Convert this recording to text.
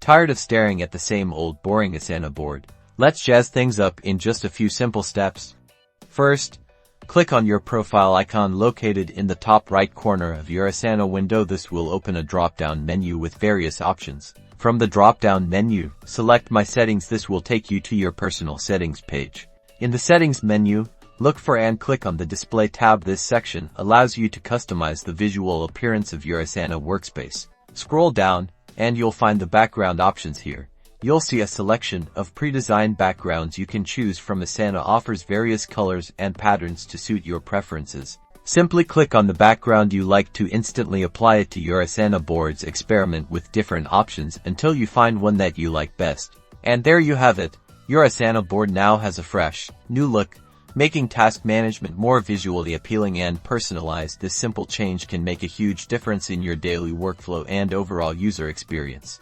Tired of staring at the same old boring Asana board? Let's jazz things up in just a few simple steps. First, click on your profile icon located in the top right corner of your Asana window. This will open a drop-down menu with various options. From the drop-down menu, select My Settings. This will take you to your personal settings page. In the Settings menu, look for and click on the Display tab. This section allows you to customize the visual appearance of your Asana workspace. Scroll down, and you'll find the background options here. You'll see a selection of pre-designed backgrounds you can choose from. Asana offers various colors and patterns to suit your preferences. Simply click on the background you like to instantly apply it to your Asana boards. Experiment with different options until you find one that you like best. And there you have it. Your Asana board now has a fresh, new look, making task management more visually appealing and personalized. This simple change can make a huge difference in your daily workflow and overall user experience.